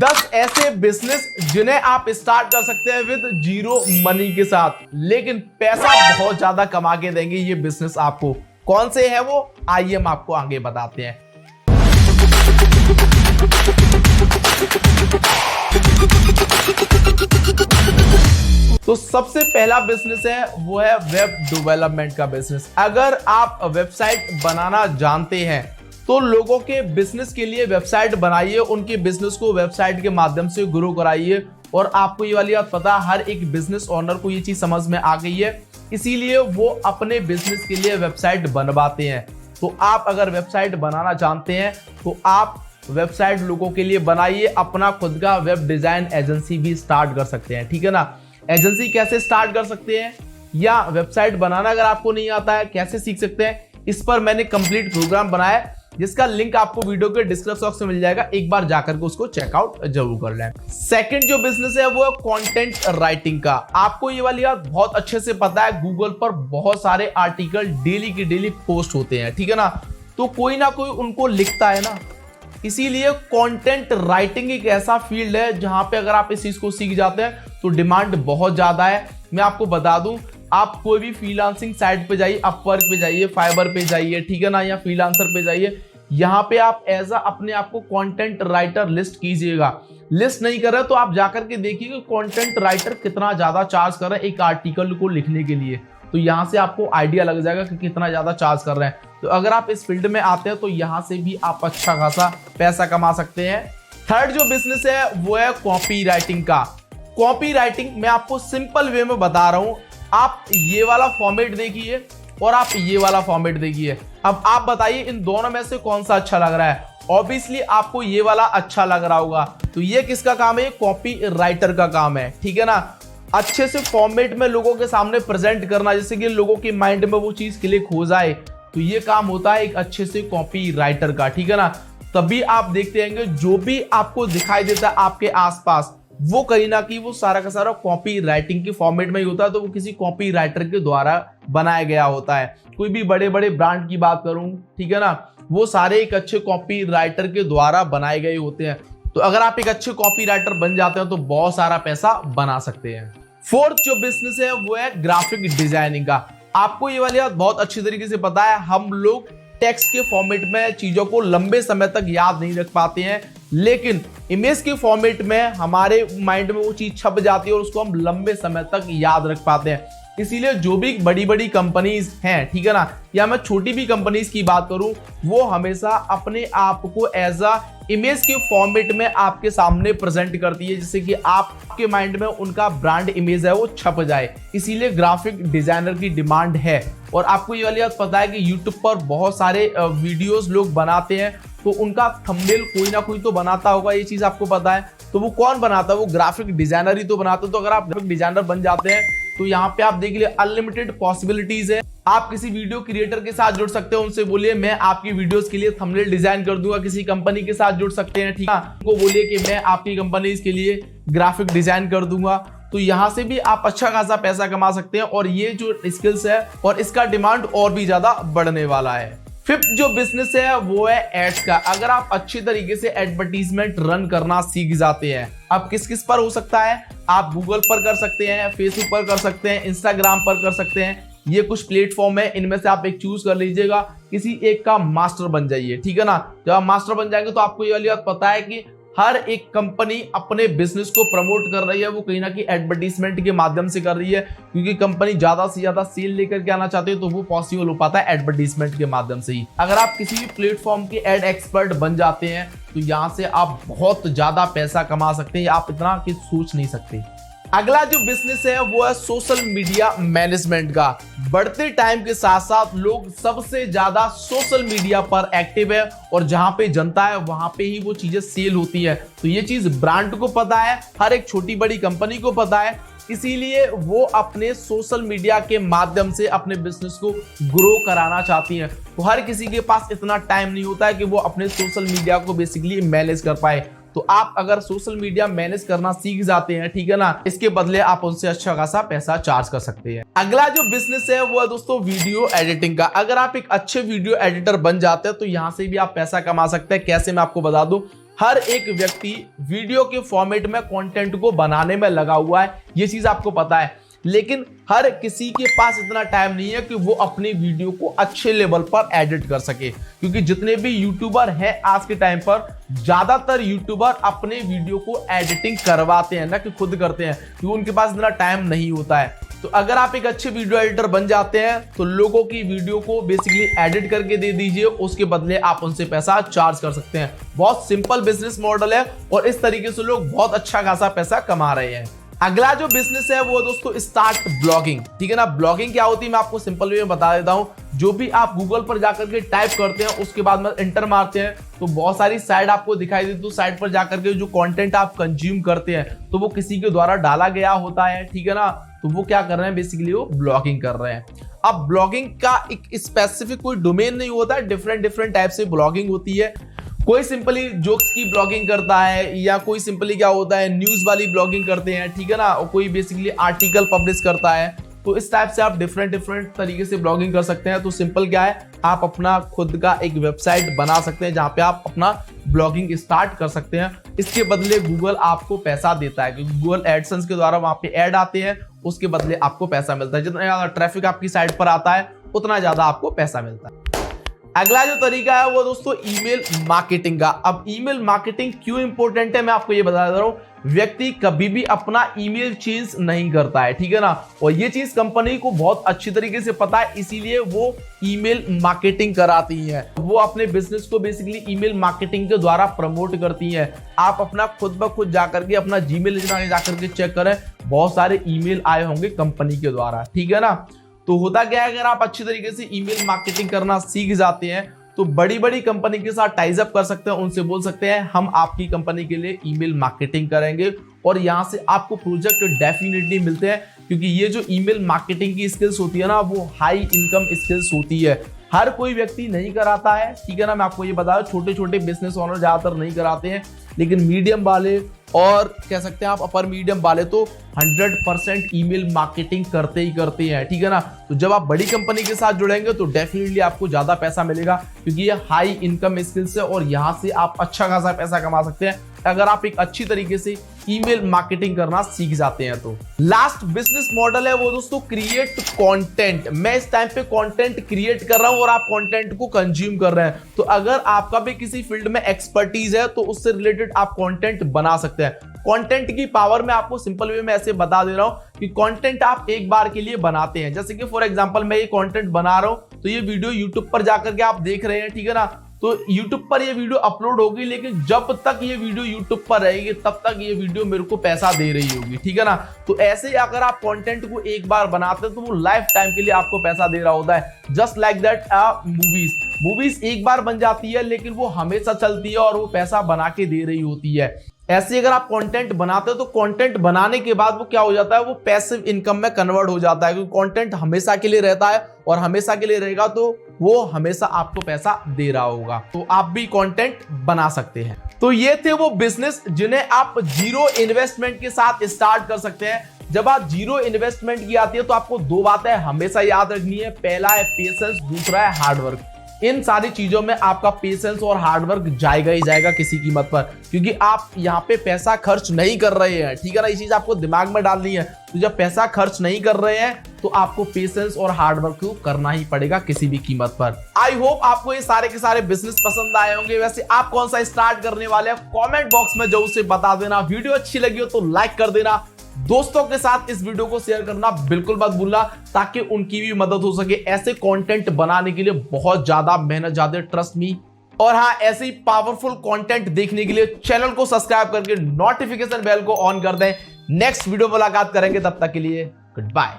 10 ऐसे बिजनेस जिन्हें आप स्टार्ट कर सकते हैं विद जीरो मनी के साथ, लेकिन पैसा बहुत ज्यादा कमा के देंगे ये बिजनेस आपको। कौन से हैं वो, आइए हम आपको आगे बताते हैं। तो सबसे पहला बिजनेस है वो है वेब डेवलपमेंट का बिजनेस। अगर आप वेबसाइट बनाना जानते हैं तो लोगों के बिजनेस के लिए वेबसाइट बनाइए, उनके बिजनेस को वेबसाइट के माध्यम से ग्रो कराइए। और आपको ये वाली बात पता, हर एक बिजनेस ओनर को ये चीज समझ में आ गई है, इसीलिए वो अपने बिजनेस के लिए वेबसाइट बनवाते हैं। तो आप अगर वेबसाइट बनाना जानते हैं तो आप वेबसाइट लोगों के लिए बनाइए, अपना खुद का वेब डिजाइन एजेंसी भी स्टार्ट कर सकते हैं। ठीक है ना, एजेंसी कैसे स्टार्ट कर सकते हैं या वेबसाइट बनाना अगर आपको नहीं आता है कैसे सीख सकते हैं, इस पर मैंने कंप्लीट प्रोग्राम बनाया है जिसका लिंक आपको वीडियो के डिस्क्रिप्शन बॉक्स में मिल जाएगा। एक बार जाकर के उसको चेकआउट जरूर कर लें। सेकंड जो बिजनेस है वो है कंटेंट राइटिंग का। आपको ये वाली बात बहुत अच्छे से पता है, गूगल पर बहुत सारे आर्टिकल डेली की डेली पोस्ट होते हैं, ठीक है ना, तो कोई ना कोई उनको लिखता है ना। इसीलिए कंटेंट राइटिंग एक ऐसा फील्ड है जहां पे अगर आप इस चीज को सीख जाते हैं तो डिमांड बहुत ज्यादा है। मैं आपको बता दूं, आप कोई भी फ्रीलांसिंग साइट पे जाइए, अपवर्क पे जाइए, फाइबर पे जाइए, ठीक है ना, या फ्रीलांसर पे जाइए, यहाँ पे आप एज अपने आप को कंटेंट राइटर लिस्ट कीजिएगा। लिस्ट नहीं कर रहे तो आप जाकर के देखिए कंटेंट राइटर कितना ज्यादा चार्ज कर रहे हैं एक आर्टिकल को लिखने के लिए, तो यहाँ से आपको आइडिया लग जाएगा कि कितना ज्यादा चार्ज कर रहे हैं। तो अगर आप इस फील्ड में आते हैं तो यहाँ से भी आप अच्छा खासा पैसा कमा सकते हैं। थर्ड जो बिजनेस है वो है कॉपी राइटिंग का। कॉपी राइटिंग मैं आपको सिंपल वे में बता रहा हूं, आप ये वाला फॉर्मेट देखिए और आप ये वाला फॉर्मेट देखिए। अब आप बताइए इन दोनों में से कौन सा अच्छा लग रहा है। ऑब्वियसली आपको ये वाला अच्छा लग रहा होगा, तो ये किसका काम है, कॉपी राइटर का काम है, ठीक है ना। अच्छे से फॉर्मेट में लोगों के सामने प्रेजेंट करना, जैसे कि लोगों के माइंड में वो चीज क्लिक हो जाए, तो ये काम होता है एक अच्छे से कॉपी राइटर का, ठीक है ना। तभी आप देखते रहेंगे जो भी आपको दिखाई देता है आपके आसपास वो कहीं ना कहीं वो सारा का सारा कॉपी राइटिंग के फॉर्मेट में ही होता है, तो वो किसी कॉपी राइटर के द्वारा बनाया गया होता है। कोई भी बड़े बड़े ब्रांड की बात करूं, ठीक है ना, वो सारे एक अच्छे कॉपी राइटर के द्वारा बनाए गए होते हैं। तो अगर आप एक अच्छे कॉपी राइटर बन जाते हैं तो बहुत सारा पैसा बना सकते हैं। फोर्थ जो बिजनेस है वो है ग्राफिक डिजाइनिंग का। आपको ये वाली बात बहुत अच्छी तरीके से पता है, हम लोग टेक्स्ट के फॉर्मेट में चीजों को लंबे समय तक याद नहीं रख पाते हैं, लेकिन इमेज के फॉर्मेट में हमारे माइंड में वो चीज छप जाती है और उसको हम लंबे समय तक याद रख पाते हैं। इसीलिए जो भी बड़ी बड़ी कंपनीज हैं, ठीक है ना, या मैं छोटी भी कंपनीज की बात करूं, वो हमेशा अपने आप को एज अ इमेज के फॉर्मेट में आपके सामने प्रेजेंट करती है, जिससे कि आपके माइंड में उनका ब्रांड इमेज है वो छप जाए। इसीलिए ग्राफिक डिजाइनर की डिमांड है। और आपको ये वाली बात पता है कि यूट्यूब पर बहुत सारे वीडियोस लोग बनाते हैं, तो उनका थंबनेल कोई ना कोई तो बनाता होगा, ये चीज आपको पता है। तो वो कौन बनाता है, वो ग्राफिक डिजाइनर ही तो बनाते हैं। तो अगर आप ग्राफिक डिजाइनर बन जाते हैं तो यहाँ पे आप देख लिए अनलिमिटेड पॉसिबिलिटीज है। आप किसी वीडियो क्रिएटर के साथ जुड़ सकते हैं, उनसे बोलिए मैं आपकी वीडियोस के लिए थंबनेल डिजाइन कर दूंगा। किसी कंपनी के साथ जुड़ सकते हैं, ठीक है, उनको बोलिए कि मैं आपकी कंपनी के लिए ग्राफिक डिजाइन कर दूंगा। तो यहाँ से भी आप अच्छा खासा पैसा कमा सकते हैं और ये जो स्किल्स है और इसका डिमांड और भी ज्यादा बढ़ने वाला है। फिफ्थ जो बिजनेस है वो है एड्स का। अगर आप अच्छी तरीके से एडवर्टीजमेंट रन करना सीख जाते हैं, अब किस किस पर हो सकता है, आप गूगल पर कर सकते हैं, फेसबुक पर कर सकते हैं, इंस्टाग्राम पर कर सकते हैं। ये कुछ प्लेटफॉर्म है, इनमें से आप एक चूज कर लीजिएगा, किसी एक का मास्टर बन जाइए, ठीक है ना। जब आप मास्टर बन जाएंगे तो आपको ये वाली बात पता है कि हर एक कंपनी अपने बिजनेस को प्रमोट कर रही है, वो कहीं ना कहीं एडवर्टीजमेंट के माध्यम से कर रही है, क्योंकि कंपनी ज्यादा से ज्यादा सेल लेकर के आना चाहती है, तो वो पॉसिबल हो पाता है एडवर्टीजमेंट के माध्यम से ही। अगर आप किसी भी प्लेटफॉर्म के एड एक्सपर्ट बन जाते हैं तो यहाँ से आप बहुत ज्यादा पैसा कमा सकते हैं, आप इतना कि सोच नहीं सकते। अगला जो बिजनेस है वो है सोशल मीडिया मैनेजमेंट का। बढ़ते टाइम के साथ साथ लोग सबसे ज्यादा सोशल मीडिया पर एक्टिव है और जहां पे जनता है वहां पे ही वो चीजें सेल होती है। तो ये चीज ब्रांड को पता है, हर एक छोटी बड़ी कंपनी को पता है, इसीलिए वो अपने सोशल मीडिया के माध्यम से अपने बिजनेस को ग्रो कराना चाहती हैं। तो हर किसी के पास इतना टाइम नहीं होता है कि वो अपने सोशल मीडिया को बेसिकली मैनेज कर पाए। तो आप अगर सोशल मीडिया मैनेज करना सीख जाते हैं, ठीक है ना, इसके बदले आप उनसे अच्छा खासा पैसा चार्ज कर सकते हैं। अगला जो बिजनेस है वो है दोस्तों वीडियो एडिटिंग का। अगर आप एक अच्छे वीडियो एडिटर बन जाते हैं तो यहाँ से भी आप पैसा कमा सकते हैं। कैसे, मैं आपको बता दूं, हर एक व्यक्ति वीडियो के फॉर्मेट में कंटेंट को बनाने में लगा हुआ है, ये चीज आपको पता है। लेकिन हर किसी के पास इतना टाइम नहीं है कि वो अपनी वीडियो को अच्छे लेवल पर एडिट कर सके, क्योंकि जितने भी यूट्यूबर हैं आज के टाइम पर, ज्यादातर यूट्यूबर अपने वीडियो को एडिटिंग करवाते हैं, ना कि खुद करते हैं, क्योंकि उनके पास इतना टाइम नहीं होता है। तो अगर आप एक अच्छे वीडियो एडिटर बन जाते हैं तो लोगों की वीडियो को बेसिकली एडिट करके दे दीजिए, उसके बदले आप उनसे पैसा चार्ज कर सकते हैं। बहुत सिंपल बिजनेस मॉडल है और इस तरीके से लोग बहुत अच्छा खासा पैसा कमा रहे हैं। अगला जो बिजनेस है वो दोस्तों स्टार्ट ब्लॉगिंग, ठीक है ना। ब्लॉगिंग क्या होती है मैं आपको सिंपल वे में बता देता हूं। जो भी आप गूगल पर जाकर के टाइप करते हैं, उसके बाद में इंटर मारते हैं, तो बहुत सारी साइट आपको दिखाई देती है। तो साइट पर जाकर के जो कंटेंट आप कंज्यूम करते हैं तो वो किसी के द्वारा डाला गया होता है, ठीक है ना। तो वो क्या कर रहे हैं, बेसिकली वो ब्लॉगिंग कर रहे हैं। अब ब्लॉगिंग का एक स्पेसिफिक कोई डोमेन नहीं होता है, डिफरेंट टाइप से ब्लॉगिंग होती है। कोई सिंपली जोक्स की ब्लॉगिंग करता है, या कोई सिंपली क्या होता है न्यूज वाली ब्लॉगिंग करते हैं, ठीक है ना। और कोई बेसिकली आर्टिकल पब्लिश करता है। तो इस टाइप से आप डिफरेंट तरीके से ब्लॉगिंग कर सकते हैं। तो सिंपल क्या है, आप अपना खुद का एक वेबसाइट बना सकते हैं जहां पे आप अपना ब्लॉगिंग स्टार्ट कर सकते हैं। इसके बदले गूगल आपको पैसा देता है, क्योंकि गूगल एडसेंस के द्वारा वहां पे ऐड आते हैं, उसके बदले आपको पैसा मिलता है। जितना ज्यादा ट्रैफिक आपकी साइट पर आता है उतना ज्यादा आपको पैसा मिलता है। अगला जो तरीका है वो दोस्तों ईमेल मार्केटिंग का। अब ईमेल मार्केटिंग क्यों इंपॉर्टेंट है मैं आपको ये बता देता हूं। व्यक्ति कभी भी अपना ईमेल चेंज नहीं करता है, ठीक है ना। और ये चीज कंपनी को बहुत अच्छी तरीके से पता है, इसीलिए वो ईमेल मार्केटिंग कराती है। वो अपने बिजनेस को बेसिकली ईमेल मार्केटिंग के द्वारा प्रमोट करती है। आप अपना खुद ब खुद जाकर के अपना जीमेल जाकर के चेक करें, बहुत सारे ईमेल आए होंगे कंपनी के द्वारा, ठीक है ना। तो होता क्या है, अगर आप अच्छी तरीके से ईमेल मार्केटिंग करना सीख जाते हैं तो बड़ी बड़ी कंपनी के साथ टाइज अप कर सकते हैं, उनसे बोल सकते हैं हम आपकी कंपनी के लिए ईमेल मार्केटिंग करेंगे, और यहां से आपको प्रोजेक्ट डेफिनेटली मिलते हैं। क्योंकि ये जो ईमेल मार्केटिंग की स्किल्स होती है ना, वो हाई इनकम स्किल्स होती है। हर कोई व्यक्ति नहीं कराता है, ठीक है ना। मैं आपको ये बता दूं, छोटे छोटे बिजनेस ओनर ज्यादातर नहीं कराते हैं, लेकिन मीडियम वाले और कह सकते हैं आप अपर मीडियम वाले तो 100% ईमेल मार्केटिंग करते ही करते हैं, ठीक है ना। तो जब आप बड़ी कंपनी के साथ जुड़ेंगे तो डेफिनेटली आपको ज्यादा पैसा मिलेगा, क्योंकि ये हाई इनकम स्किल्स है और यहां से आप अच्छा खासा पैसा कमा सकते हैं अगर आप एक अच्छी तरीके से ईमेल मार्केटिंग करना सीख जाते हैं। तो लास्ट बिजनेस मॉडल है वो दोस्तों क्रिएट कंटेंट। मैं इस टाइम पे कंटेंट क्रिएट कर रहा हूं और आप कंटेंट को कंज्यूम कर रहे हैं। तो अगर आपका भी किसी फील्ड में एक्सपर्टीज है तो उससे रिलेटेड आप कंटेंट बना सकते हैं। कंटेंट की पावर मैं आपको सिंपल वे में ऐसे बता दे रहा हूं कि कंटेंट आप एक बार के लिए बनाते हैं। जैसे कि फॉर एग्जांपल मैं ये कंटेंट बना रहा हूं, तो ये वीडियो यूट्यूब पर जाकर के आप देख रहे हैं, ठीक है ना। तो YouTube पर ये वीडियो अपलोड होगी, लेकिन जब तक ये वीडियो YouTube पर रहेगी तब तक ये वीडियो मेरे को पैसा दे रही होगी, ठीक है ना। तो ऐसे ही अगर आप कंटेंट को एक बार बनाते हैं तो वो लाइफ टाइम के लिए आपको पैसा दे रहा होता है। जस्ट लाइक दैट मूवीज एक बार बन जाती है, लेकिन वो हमेशा चलती है और वो पैसा बना के दे रही होती है। ऐसे अगर आप कंटेंट बनाते हो तो कंटेंट बनाने के बाद वो क्या हो जाता है, वो पैसिव इनकम में कन्वर्ट हो जाता है, क्योंकि कंटेंट हमेशा के लिए रहता है और हमेशा के लिए रहेगा तो वो हमेशा आपको पैसा दे रहा होगा। तो आप भी कंटेंट बना सकते हैं। तो ये थे वो बिजनेस जिन्हें आप जीरो इन्वेस्टमेंट के साथ स्टार्ट कर सकते हैं। जब आप जीरो इन्वेस्टमेंट की आती है तो आपको दो बातें हमेशा याद रखनी है। पहला है पेशेंस, दूसरा है हार्डवर्क। इन सारी चीजों में आपका पेशेंस और हार्डवर्क जाएगा ही जाएगा किसी कीमत पर, क्योंकि आप यहाँ पे पैसा खर्च नहीं कर रहे हैं, ठीक है ना। ये चीज आपको दिमाग में डालनी है। तो जब पैसा खर्च नहीं कर रहे हैं तो आपको पेशेंस और हार्डवर्क को करना ही पड़ेगा किसी भी कीमत पर। आई होप आपको ये सारे के सारे बिजनेस पसंद आए होंगे। वैसे आप कौन सा स्टार्ट करने वाले हैं कमेंट बॉक्स में जरूर से बता देना। वीडियो अच्छी लगी हो तो लाइक कर देना, दोस्तों के साथ इस वीडियो को शेयर करना बिल्कुल मत भूलना, ताकि उनकी भी मदद हो सके। ऐसे कंटेंट बनाने के लिए बहुत ज्यादा मेहनत जाती है, ट्रस्ट मी। और हाँ, ऐसे ही पावरफुल कंटेंट देखने के लिए चैनल को सब्सक्राइब करके नोटिफिकेशन बेल को ऑन कर दें। नेक्स्ट वीडियो मुलाकात करेंगे, तब तक के लिए गुड बाय।